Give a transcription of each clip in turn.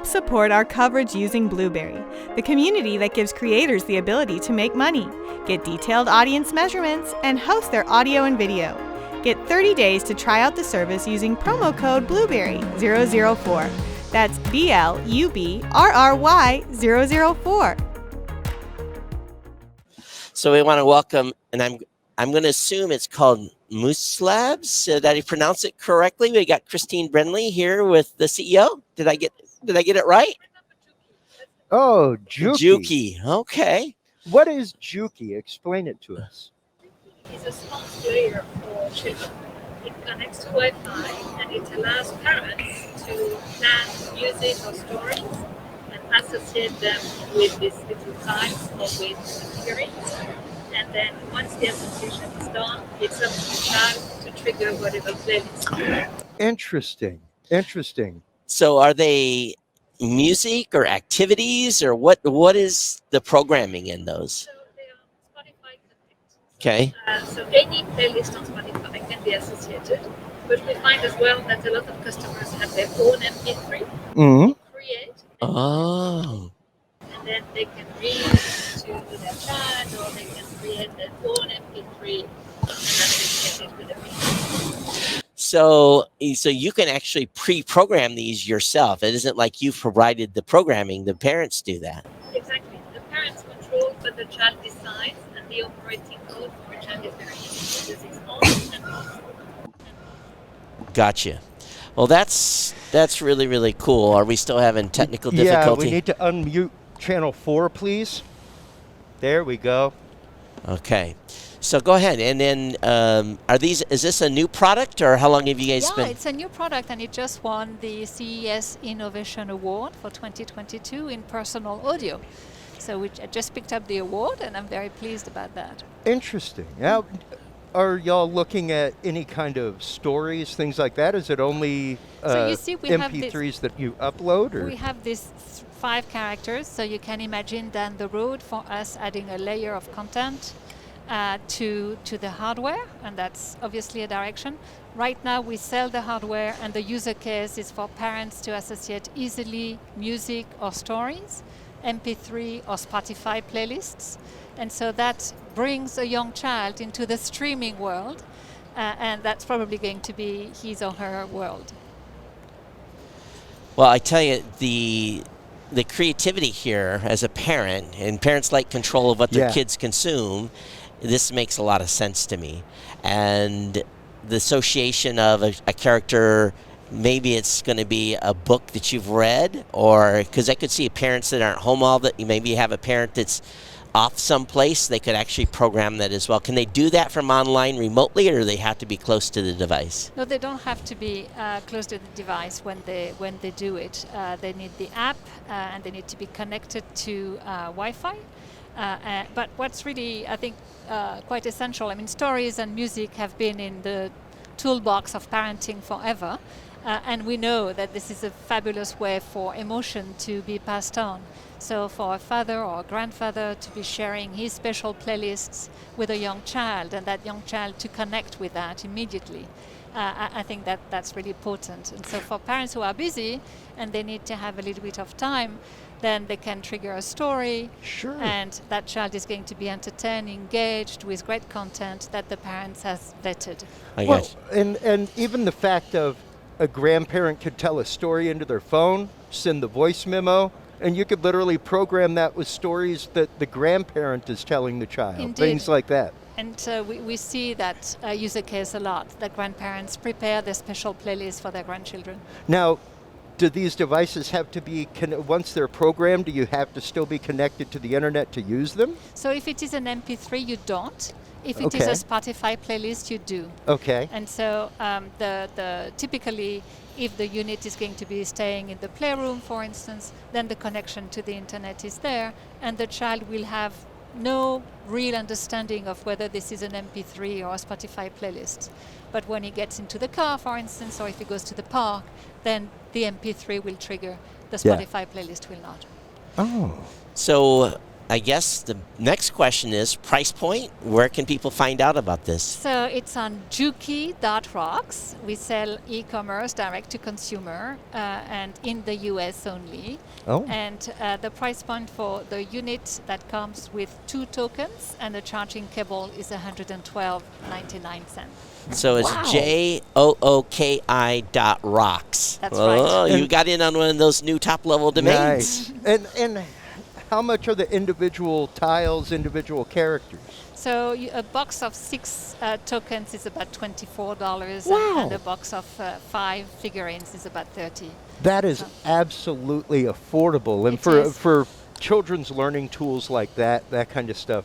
Help support our coverage using Blueberry, the community that gives creators the ability to make money, get detailed audience measurements, and host their audio and video. Get 30 days to try out the service using promo code Blueberry004. That's BLUBRRY004. So we want to welcome, and I'm going to assume it's called Muuselabs. Did I pronounce it correctly? We got Christine Brenly here with the CEO. Did I get it right? Oh, Jooki. Jooki. Okay. What is Jooki? Explain it to us. It's a smart player for children. It connects to Wi-Fi and it allows parents to plan music or stories and associate them with these little tiles or with figurines. And then once the association is done, it's up to the child to trigger whatever playlist. Interesting. So are they music or activities, or what is the programming in those? So they are Spotify connected. Okay. So any playlist on Spotify can be associated, but we find as well that a lot of customers have their own MP3 Mm-hmm. create. Oh. And then they can read to their child, or they can create their own MP3 and associate it with the music. So you can actually pre-program these yourself. It isn't like you've provided the programming. The parents do that. Exactly. The parents control, but the child decides, and the operating code for a child is very easy because it's on and off. Gotcha. Well, that's really, really cool. Are we still having technical difficulty? Yeah, we need to unmute channel 4, please. There we go. Okay. So go ahead. And then is this a new product, or how long have you guys been? Yeah, it's a new product, and it just won the CES Innovation Award for 2022 in personal audio. So I just picked up the award, and I'm very pleased about that. Interesting. Now, are y'all looking at any kind of stories, things like that? Is it only So you see, we have MP3s that you upload? Or? We have these 5 characters, so you can imagine down the road for us adding a layer of content to the hardware, and that's obviously a direction. Right now we sell the hardware, and the user case is for parents to associate easily music or stories, MP3 or Spotify playlists, and so that brings a young child into the streaming world, and that's probably going to be his or her world. Well, I tell you, the creativity here as a parent, and parents like control of what their kids consume, this makes a lot of sense to me. And the association of a character, maybe it's going to be a book that you've read, or because I could see parents that aren't home all that, you maybe have a parent that's off someplace, they could actually program that as well. Can they do that from online remotely, or do they have to be close to the device? No, they don't have to be close to the device when they do it. They need the app, and they need to be connected to Wi-Fi. But what's really, I think, quite essential, I mean, stories and music have been in the toolbox of parenting forever, and we know that this is a fabulous way for emotion to be passed on. So for a father or a grandfather to be sharing his special playlists with a young child, and that young child to connect with that immediately, I think that's really important. And so for parents who are busy and they need to have a little bit of time, then they can trigger a story. Sure. And that child is going to be entertained, engaged with great content that the parents has vetted. Well, and even the fact of a grandparent could tell a story into their phone, send the voice memo, and you could literally program that with stories that the grandparent is telling the child. Indeed. Things like that. And we see that user case a lot, that grandparents prepare their special playlist for their grandchildren. Now, do these devices have to be, once they're programmed, do you have to still be connected to the internet to use them? So if it is an MP3, you don't. If it is a Spotify playlist, you do. Okay. And so typically, if the unit is going to be staying in the playroom, for instance, then the connection to the internet is there, and the child will have no real understanding of whether this is an MP3 or a Spotify playlist. But when he gets into the car, for instance, or if he goes to the park, then the MP3 will trigger, the Spotify playlist will not. Oh. So I guess the next question is price point. Where can people find out about this? So it's on Jooki.rocks. We sell e-commerce direct to consumer and in the US only. Oh. And the price point for the unit that comes with 2 tokens and the charging cable is $112.99. So it's Wow. JOOKI.rocks. That's oh, right. you got in on one of those new top-level domains. Nice. And how much are the individual tiles, individual characters? So a box of 6 tokens is about $24, Wow. and a box of 5 figurines is about $30. That is absolutely affordable. And It for is. for children's learning tools like that kind of stuff,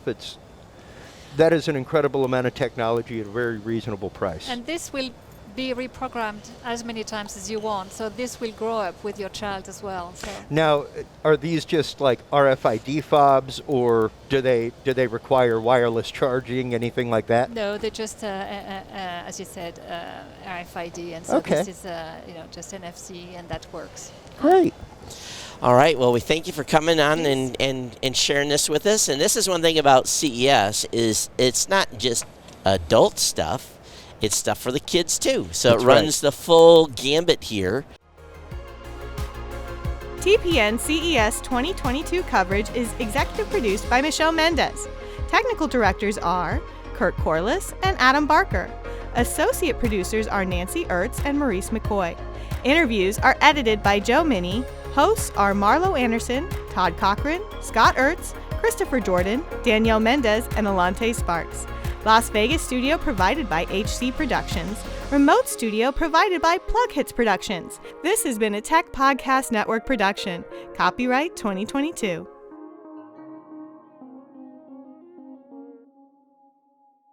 that is an incredible amount of technology at a very reasonable price. And this will be reprogrammed as many times as you want. So this will grow up with your child as well. So Now, are these just like RFID fobs, or do they require wireless charging, anything like that? no, they're just, as you said, RFID, and so Okay. this is just NFC, and that works. Great. All right. Well, we thank you for coming on and sharing this with us. And this is one thing about CES is it's not just adult stuff. It's stuff for the kids, too. So That's it runs the full gambit here. TPN CES 2022 coverage is executive produced by Michelle Mendez. Technical directors are Kurt Corliss and Adam Barker. Associate producers are Nancy Ertz and Maurice McCoy. Interviews are edited by Joe Minnie. Hosts are Marlo Anderson, Todd Cochran, Scott Ertz, Christopher Jordan, Danielle Mendez, and Alante Sparks. Las Vegas studio provided by HC Productions. Remote studio provided by PLUGHITZ Productions. This has been a Tech Podcast Network production. Copyright 2022.